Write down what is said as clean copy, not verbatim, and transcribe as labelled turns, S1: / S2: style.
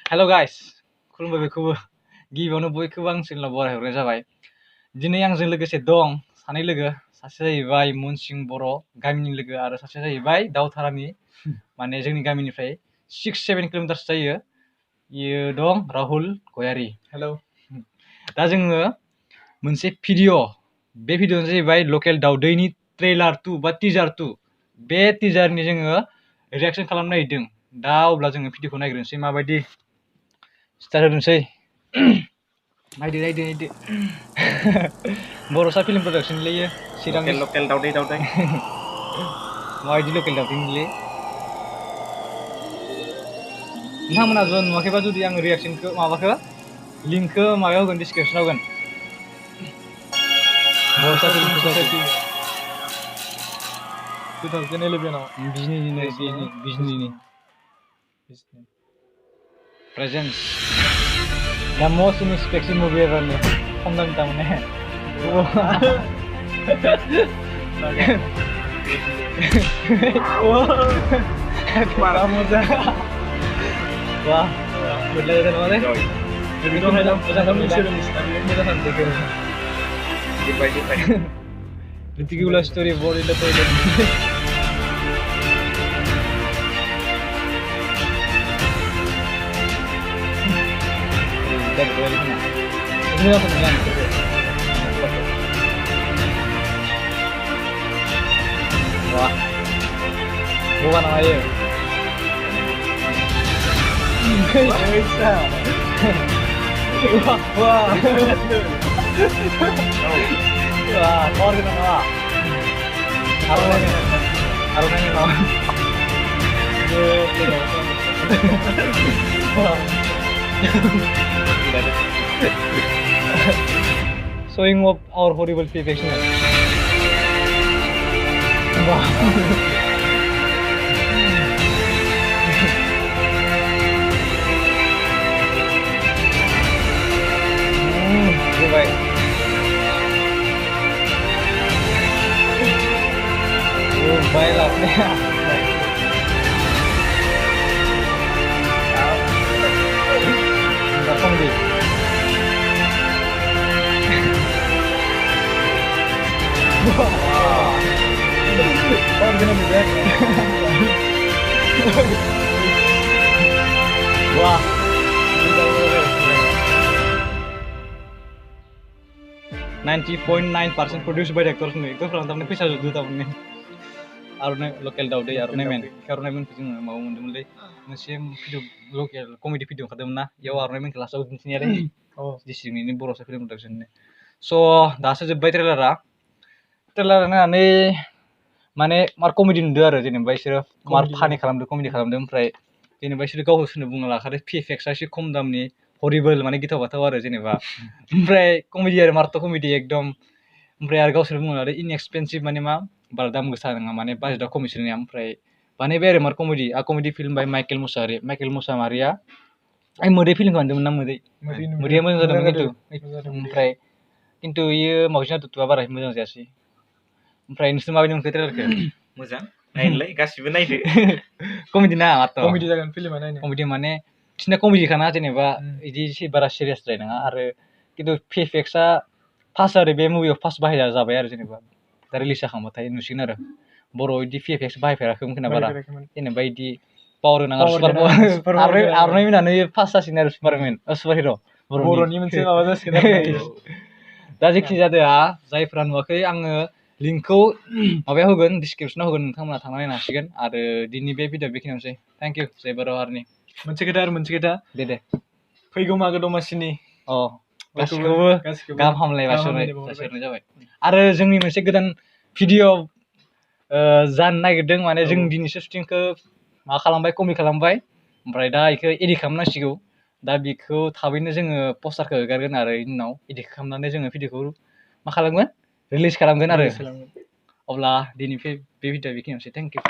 S1: हेल' guys खुलुमबाय बयखौबो गिबियावनो बयखौबो आं चेनेलाव बरायहरनाय जाबाय। दिनै आंजों लोगोसे दं सानै लोगो, सासे जाहैबाय मनसिं बर' गामिनि लोगो आरो सासे जाहैबाय दावधारानि माने जोंनि गामिनिफ्राय 6-7 किल'मिटारसो जायो। इयो दं राहुल गयारी। हेल'। दा जोङो मोनसे भिडिअ, बे भिडिअ'आनो जाहैबाय लकेल दावदैनि ट्रेलार 2 बा टिजार 2। बे टिजारनि जोङो रिएक्सन खालामनो नागिरदों। दा अब्ला जोङो भिडिअखौ नायग्रोनोसै माबायदि स्टार्ट होनोसै। नायदो बर'सा फिल्म प्रडाक्सन लैयो चिरांनि
S2: लकेल दावदै
S1: माबायदि लकेल दावदैनिलै नोंथांमोना ज' नुवाखैबा जुदि आं रिएक्सनखौ माबाखौ लिंकखौ माबायाव होगोन, डिसक्रिपसनाव होगोन। बर'सा फिल्म ससाइटि
S2: 2011
S1: बिजनिनि प्रेजेन्स द मोस्ट इनएक्सपेक्टेड मुभि एभार खम दामि तारमाने
S2: Para muda.
S1: Wah, bener kan mana?
S2: Jadi dong ada
S1: Ridiculous story about in the toilet. Ini apa dengan? Wah, bukan aja. Bisa. Wah. Wah, kor kita wah. Arunanya mau. Showing off our horrible perfection. Wah. Baik. Baiklah. Datang di. Wah. Oh, gonna be back. Wah. 90.9% produced by the actors nih. Itu film tahun ini bisa jadi tahun ini. Arunai lokal daudai, arunai men kita mau mendemui musim video lokal komedi video kadang ya arunai men kelas aku di sini ada. Di sini ini Borosa film production nih. So dasar jebay trailernya nih माने मार comedy नुदों आरो जेनेबा इसोरो मार फानि खालामदों, comedy खालामदों। ओमफ्राय जेनेबा इसोरो गावसोरनो बुंना लाखादों PFX एसे खम दामनि हरिबोल माने गिथाव बाथाव आरो जेनेबा। ओमफ्राय कमेडि आरो मारथ' कमेडि एकदम। ओमफ्राय आरो गावसोर बुंना लादों इनएक्सपेन्सिभ माने मा बारा दाम गोसा नङा माने बाजेटआ खम इसोरनिया। ओमफ्राय बानायबाय आरो मार comedy comedy film by Michael Musahary आइ मोदै फिल्मखौ बानायदोंमोन ना मोदैया मोजां जादोंमोन ओमफ्राय खिन्थु इयो मावजिना दुतुआ बारा मोजां जायासै। ओमफ्राय नोंसोर माबायदि मोनखो ट्रेलारखौ?
S2: मोजां नायनोलाय गासिबो नायदो।
S1: कमेडि ना माथ'
S2: कमेडि जागोन फिल्मा नायनो।
S1: कमेडि माने बिसिना कमेडिखाना जेनेबा इदि एसे बारा सिरियासद्राय नङा आरो खिन्थु PFXआ फार्स्ट आरो बे मुभियाव फार्स्ट बाहायजा जाबाय आरो जेनेबा दा रिलिज जाखांबाथाय नुसिगोन आरो बर'आव इदि PFX बाहायफेराखैमोन खोना बारा जेनेबा इदि पावार गोनां आरो आर'नाइ मोनानो फार्स्ट जासिगोन आरो सुपार हिर'
S2: बर'नि मोनसे माबा जासिगोन आरो।
S1: दा जेखि जादोआ जायफ्रा नुवाखै आङो लिंकखौ माबायाव होगोन, डिसक्रिपसनाव होगोन, नोंथांमोना थांनानै नायनो हासिगोन। आरो दिनै बे भिडिअ बेखिनियावनोसै। थेंक इउ जय बर' हारिनि।
S2: मोनसे खोथा
S1: दे
S2: फैगौ मागो दमासिनि
S1: गासिखौबो गाहाम हामलायनाय जासिहरनाय जाबाय। आरो जोंनि मोनसे गोदान भिडिअ जानो नागिरदों माने जों दिनैसो शुटिंखौ माबा खालामबाय, कमप्लिट खालामबाय। ओमफ्राय दा इखौ एडिट खालामनांसिगौ। दा बेखौ थाबैनो जोङो पस्टारखौ हगारगोन आरो इनि उनाव एडिट खालामनानै जोङो भिडिअखौ मा खालामगोन, रिलिज खालामगोन आरो। अब्ला दिनै बे भिडिअ बेखिनियावनोसै। Thank you.